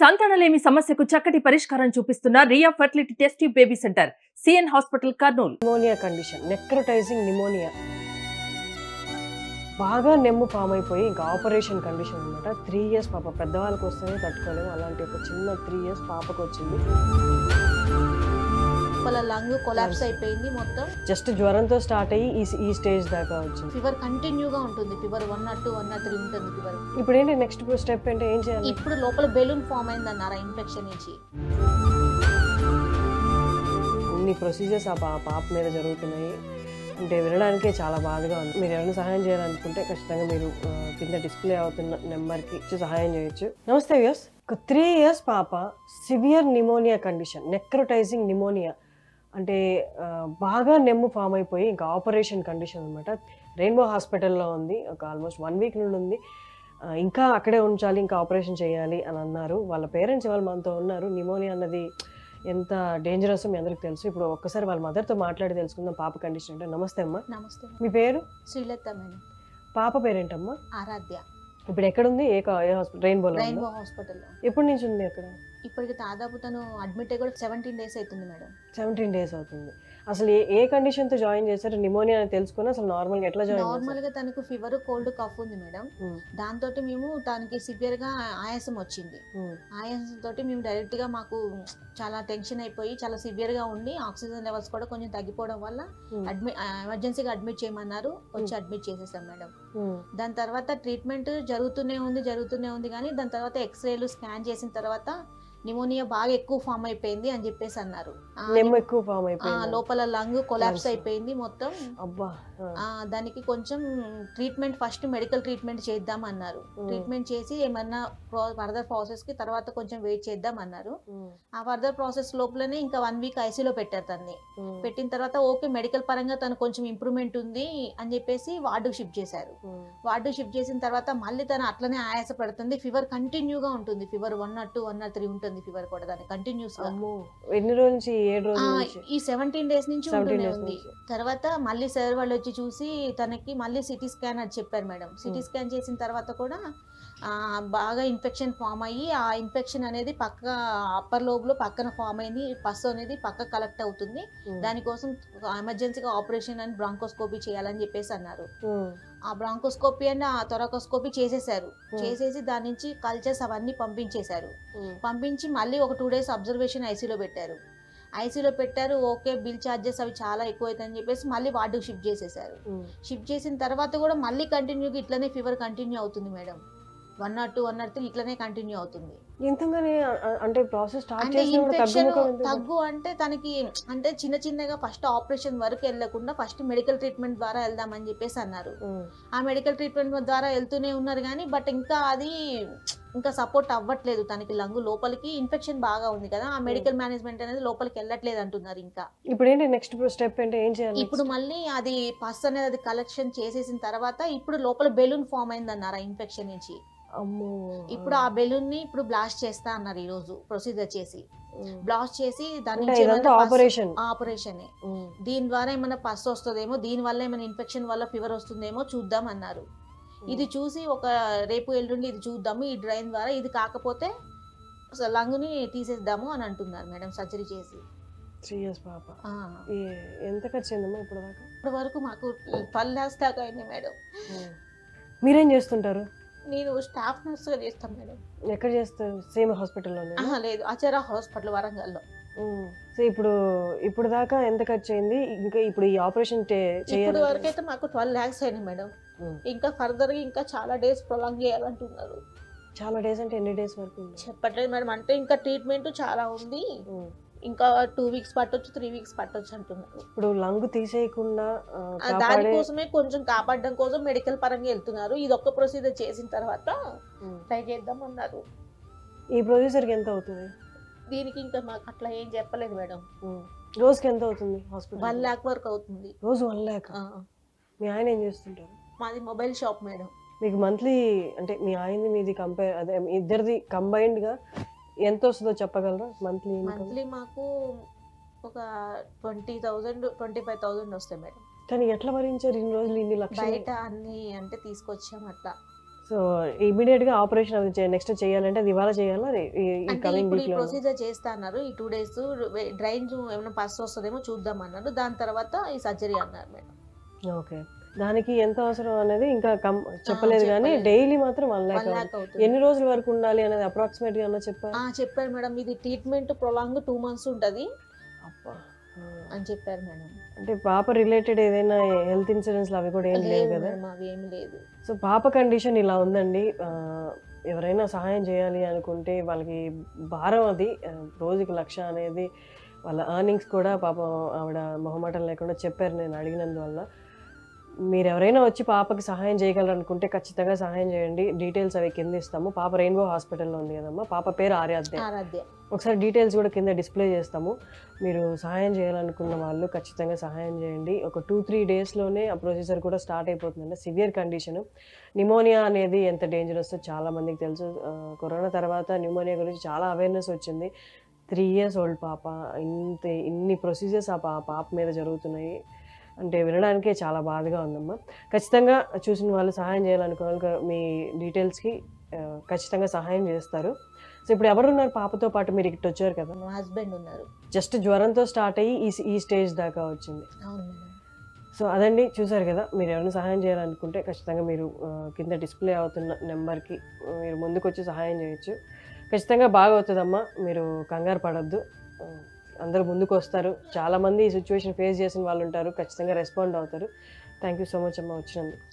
సంతానలేమి సమస్యకు చక్కటి పరిష్కారం చూపిస్తున్న Riya fertility test baby center CN hospital Kurnool. Pneumonia condition, necrotizing pneumonia, బాగా నెమ్ము ఫామ్ అయిపోయి ఇంకా ఆపరేషన్ కండిషన్ అనమాట. 3 years పాప, పెద్దవాళ్ళకి వస్తేనే తట్టుకోలేము, అలాంటి ఒక చిన్న 3 years పాపకు వచ్చింది. లంగ్ కొలాప్స్ అయిపోయింది మొత్తం. జస్ట్ జ్వరంతో స్టార్ట్ అయ్యి ఈ స్టేజ్ దాకా వచ్చింది. ఫీవర్ కంటిన్యూగా ఉంటుంది, ఫీవర్ 102, 103 ఉంటుంది ఫీవర్. ఇప్పుడు ఏంటి నెక్స్ట్ స్టెప్ అంటే ఏం చేయాలి? ఇప్పుడు లోపల బెలూన్ ఫామ్ అయింది అన్నారు ఇన్ఫెక్షన్ నుంచి. అన్ని ప్రొసీజర్స్ ఆ పాప మీద జరుగుతున్నాయి అంటే వినడానికే చాలా బాధగా ఉంది. మీరు ఎవరైనా సహాయం చేయాలనుకుంటే ఖచ్చితంగా మీరు కింద డిస్ప్లే అవుతున్న నెంబర్కి సహాయం చేయొచ్చు. నమస్తే వ్యూస్, ఒక 3 years పాప severe pneumonia condition, necrotizing pneumonia అంటే బాగా నెమ్ము ఫామ్ అయిపోయి ఇంకా ఆపరేషన్ కండిషన్ అనమాట. రెయిన్బో హాస్పిటల్లో ఉంది, ఒక ఆల్మోస్ట్ 1 week నుండి ఉంది. ఇంకా అక్కడే ఉంచాలి, ఇంకా ఆపరేషన్ చేయాలి అని అన్నారు. వాళ్ళ పేరెంట్స్ ఇవాళ మనతో ఉన్నారు. నిమోనియా అన్నది ఎంత డేంజరస్ మీ అందరికి తెలుసు. ఇప్పుడు ఒక్కసారి వాళ్ళ మదర్తో మాట్లాడి తెలుసుకుందాం పాప కండిషన్ అంటే. నమస్తే అమ్మా. నమస్తే. మీ పేరు? శ్రీలత మేడం. పాప పేరేంటమ్మా? ఆరాధ్య. ఇప్పుడు ఎక్కడుంది? ఏ హాస్పిటల్? రెయిన్బో హాస్పిటల్లో. ఎప్పటి నుంచి ఉంది అక్కడ? ఇప్పటికి దాదాపు తను అడ్మిట్ అయ్యి కూడా 17 days అవుతుంది మేడం. 17 days అవుతుంది. అసలు ఏ కండిషన్తో జాయిన్ చేశారు? నిమోనియా అని తెలుసుకుని అసలు నార్మల్గా ఎట్లా జాయిన్? నార్మల్గా తనకు ఫీవర్, కోల్డ్, కఫ్ ఉంది మేడం. దాంతో మేము తనకి సివియర్గా ఆయాసం వచ్చింది. ఆయాసంతో మేము డైరెక్ట్గా మాకు చాలా టెన్షన్ అయిపోయి చాలా సివియర్గా ఉండి ఆక్సిజన్ లెవెల్స్ కూడా కొంచెం తగ్గిపోవడం వల్ల ఎమర్జెన్సీగా అడ్మిట్ చేయమన్నారు. వచ్చి అడ్మిట్ చేసేసాం మేడం. దాని తర్వాత ట్రీట్మెంట్ జరుగుతూనే ఉంది కానీ దాని తర్వాత ఎక్స్రేలు స్కాన్ చేసిన తర్వాత నిమోనియా బాగా ఎక్కువ ఫామ్ అయిపోయింది అని చెప్పేసి అన్నారు. లోపల లంగ్ కొలాప్స్ అయిపోయింది మొత్తం. దానికి కొంచెం ట్రీట్మెంట్, ఫస్ట్ మెడికల్ ట్రీట్మెంట్ చేద్దాం అన్నారు. ట్రీట్మెంట్ చేసి ఏమన్నా ఫర్దర్ ప్రాసెస్ కి తర్వాత కొంచెం వెయిట్ చేద్దాం అన్నారు. ఆ ఫర్దర్ ప్రాసెస్ లోపలనే ఇంకా 1 week ఐసీలో పెట్టారు తన్ని. పెట్టిన తర్వాత ఓకే మెడికల్ పరంగా తను కొంచెం ఇంప్రూవ్మెంట్ ఉంది అని చెప్పేసి వార్డుకు షిఫ్ట్ చేశారు. వార్డుకు షిఫ్ట్ చేసిన తర్వాత మళ్ళీ తను అట్లనే ఆయాస పడుతుంది. ఫీవర్ కంటిన్యూగా ఉంటుంది, ఫీవర్ 102, 103 ఉంటుంది ఫీవర్ కూడా దాని కంటిన్యూస్ గా. ఎన్ని రోజుల నుంచి? 7 రోజులు. ఈ 17 days నుంచి ఉంటూనే ఉంది. తర్వాత మళ్ళీ సార్ వాళ్ళు వచ్చి చూసి తనకి మళ్ళీ సిటీ స్కాన్ అది చెప్పారు మేడం. సిటీ స్కాన్ చేసిన తర్వాత కూడా బాగా ఇన్ఫెక్షన్ ఫామ్ అయ్యి ఆ ఇన్ఫెక్షన్ అనేది పక్క అప్పర్ లోబ్లో పక్కన ఫామ్ అయింది. పస్సు అనేది పక్క కలెక్ట్ అవుతుంది. దానికోసం ఎమర్జెన్సీగా ఆపరేషన్ అని బ్రాంకోస్కోపీ చేయాలని చెప్పేసి అన్నారు. ఆ బ్రాంకోస్కోపీ అండ్ ఆ థొరాకోస్కోపీ చేసేసారు. చేసేసి దాని నుంచి కల్చర్స్ అవన్నీ పంపించేశారు. పంపించి మళ్ళీ ఒక 2 days అబ్జర్వేషన్ ఐసీలో పెట్టారు. ఓకే బిల్ ఛార్జెస్ అవి చాలా ఎక్కువ అవుతాయని చెప్పేసి మళ్ళీ వార్డుకు షిఫ్ట్ చేసేసారు. షిఫ్ట్ చేసిన తర్వాత కూడా మళ్ళీ కంటిన్యూగా ఇట్లనే ఫీవర్ కంటిన్యూ అవుతుంది మేడం. 102, 103 ఇట్లనే కంటిన్యూ అవుతుంది. అంటే ప్రాసెస్ స్టార్ట్ తగ్గు అంటే తనకి అంటే చిన్నగా ఫస్ట్ ఆపరేషన్ వరకు వెళ్ళకుండా ఫస్ట్ మెడికల్ ట్రీట్మెంట్ ద్వారా వెళ్దామని చెప్పేసి అన్నారు. ఆ మెడికల్ ట్రీట్మెంట్ ద్వారా వెళ్తూనే ఉన్నారు కానీ బట్ ఇంకా అది ఇంకా సపోర్ట్ అవ్వట్లేదు తనకి. లంగ్ లోపలికి ఇన్ఫెక్షన్ బాగా ఉంది కదా, ఆ మెడికల్ మేనేజ్మెంట్ అనేది లోపలికి వెళ్ళట్లేదు అంటున్నారు. ఇంకా ఇప్పుడు ఏంటి నెక్స్ట్ స్టెప్ అంటే ఏం చేయాలి? ఇప్పుడు మళ్ళీ అది పస్ అనేది అది కలెక్షన్ చేసేసిన తర్వాత ఇప్పుడు లోపల బెలూన్ ఫామ్ అయింది అన్నారు ఆ ఇన్ఫెక్షన్ నుంచి. ఇప్పుడు ఆ బెలూన్ ని ఇప్పుడు బ్లాస్ట్ చేస్తా అన్నారు ఈ రోజు ప్రొసీజర్ చేసి. బ్లాస్ట్ చేసి దాని ఆపరేషన్ దీని ద్వారా ఏమైనా పస్ వస్తుందేమో, దీని వల్ల ఏమైనా ఇన్ఫెక్షన్ వల్ల ఫీవర్ వస్తుందేమో చూద్దాం అన్నారు. ఇది చూసి ఒక రేపు ఎల్లుండి ఇది చూద్దాము, ఈ డ్రైన్ ద్వారా ఇది కాకపోతే లంగ్ ని తీసేద్దాము అని అంటున్నారు మేడం సర్జరీ చేసి. 3 years పాప. ఎంత ఖర్చు అయిందమ్మా ఇప్పటి వరకు? మాకు 12 lakhs దాకా అయింది మేడం. మీరేం చేస్తుంటారు? నేను స్టాఫ్ నర్స్గా చేస్తాను మేడం. ఎక్కడ చేస్తారు? సేమ్ హాస్పిటల్లో? లేదు, ఆచార హాస్పిటల్ వరంగల్లో. సో ఇప్పుడు దాకా ఎంత ఖర్చు అయింది? ఇంకా ఇప్పుడు ఈ ఆపరేషన్ ఇప్పటి వరకు అయితే మాకు 12 lakhs అయింది మేడం. ఇంకా ఫర్దర్ ఇంకా చాలా డేస్ ప్రొలాంగ్ చేయాలంటున్నారు. చాలా డేస్ అంటే ఎన్ని డేస్ వరకు? చెప్పట్లేదు మేడం. అంటే ఇంకా ట్రీట్మెంట్ చాలా ఉంది, ఇంకా 2 weeks పట్టొచ్చు, 3 weeks పట్టొచ్చు అంటున్నారు. ఇప్పుడు లంగ్ తీసేయకుండా దానికోసమే కొంచెం కాపాడడం కోసం మెడికల్ పరంగా వెళ్తున్నారు. ఇది ఒక్క ప్రొసీజర్ చేసిన తర్వాత ట్రై చేద్దాం అన్నారు. ఈ ప్రొసీజర్కి ఎంత అవుతుంది? దీనికి ఇంకా మాకు అట్లా ఏం చెప్పలేదు మేడం. రోజుకి ఎంత అవుతుంది హాస్పిటల్? 1 lakh వరకు అవుతుంది రోజు. 1 lakh? మీ ఆయన ఏం చేస్తుంటారు? మాది మొబైల్ షాప్ మేడం. మీకు మంత్లీ అంటే మీ ఆయనది మీది అదే ఇద్దరిది కంబైన్డ్గా ఎంత వస్తుందో చెప్పగలరా? మంత్లీ మాకు ఒక 20,000 25,000 వస్తాయి మేడం. కానీ ఎట్లా భరించారు ఇన్ని రోజులు, ఇన్ని లక్షలు? బయట అన్ని అంటే తీసుకొచ్చాం అట్లా. సో సో ఇమీడియట్గా ఆపరేషన్ అది నెక్స్ట్ చేయాలంటే అది ఇవాళ చేయాలా ఈ అంటే కమింగ్ ఇప్పుడు ఈ వీక్లో? ప్రొసీజర్ చేస్తా అన్నారు. ఈ 2 days డ్రైన్స్ ఏమైనా పస్ వస్తుందేమో చూద్దాం అన్నారు. దాని తర్వాత ఈ సర్జరీ అన్నారు మేడం. ఓకే, దానికి ఎంత అవసరం అనేది ఇంకా చెప్పలేదు కానీ చెప్పలేదు. డైలీ మాత్రం 1 1 lakh lakh అవుతుంది. ఎన్ని రోజుల వరకు ఉండాలి అనేది అప్రాక్సిమేట్గా అన్న చెప్పారు? చెప్పారు మేడం. ఇది ట్రీట్మెంట్ ప్రొలాంగ్ 2 months ఉంటుంది అబ్బా, అని చెప్పారు మేడం. అంటే పాప రిలేటెడ్ ఏదైనా హెల్త్ ఇన్సూరెన్స్లు అవి కూడా ఏం లేవు కదా? మేడం, అవి ఏం లేదు. సో పాప కండిషన్ ఇలా ఉందండి. ఎవరైనా సహాయం చేయాలి అనుకుంటే వాళ్ళకి భారం అది రోజుకి 1,00,000 అనేది వాళ్ళ ఎర్నింగ్స్ కూడా పాపం ఆవిడ మొహమాటం లేకుండా చెప్పారు నేను అడిగినందువల్ల. మీరు ఎవరైనా వచ్చి పాపకి సహాయం చేయగలరు అనుకుంటే ఖచ్చితంగా సహాయం చేయండి. డీటెయిల్స్ అవి కింద ఇస్తాము. పాప రెయిన్బో హాస్పిటల్లో ఉంది కదమ్మా, పాప పేరు ఆరాధ్య. ఒకసారి డీటెయిల్స్ కూడా కింద డిస్ప్లే చేస్తాము. మీరు సహాయం చేయాలనుకున్న వాళ్ళు ఖచ్చితంగా సహాయం చేయండి. ఒక 2-3 daysలోనే ఆ ప్రొసీజర్ కూడా స్టార్ట్ అయిపోతుందండి. సివియర్ కండిషన్ న్యూమోనియా అనేది ఎంత డేంజరస్ చాలామందికి తెలుసు. కరోనా తర్వాత న్యూమోనియా గురించి చాలా అవేర్నెస్ వచ్చింది. 3 years old పాప, ఇన్ని ప్రొసీజర్స్ ఆ పాప మీద జరుగుతున్నాయి అంటే వినడానికే చాలా బాధగా ఉందమ్మా. ఖచ్చితంగా చూసిన వాళ్ళు సహాయం చేయాలనుకున్న వాళ్ళు మీ డీటెయిల్స్కి ఖచ్చితంగా సహాయం చేస్తారు. సో ఇప్పుడు ఎవరున్నారు పాపతో పాటు? మీరు ఇక్కడ వచ్చారు కదా, మా హస్బెండ్ ఉన్నారు. జస్ట్ జ్వరంతో స్టార్ట్ అయ్యి ఈ స్టేజ్ దాకా వచ్చింది. అవును మేడం. సో అదండి, చూసారు కదా. మీరు ఎవరైనా సహాయం చేయాలనుకుంటే ఖచ్చితంగా మీరు కింద డిస్ప్లే అవుతున్న నెంబర్కి మీరు ముందుకు వచ్చి సహాయం చేయొచ్చు. ఖచ్చితంగా బాగా అవుతుందమ్మా, మీరు కంగారు పడద్దు. అందరూ ముందుకు వస్తారు. చాలామంది ఈ సిచ్యువేషన్ ఫేస్ చేసిన వాళ్ళు ఉంటారు, ఖచ్చితంగా రెస్పాండ్ అవుతారు. థ్యాంక్ యూ సో మచ్ అమ్మ వచ్చినందుకు.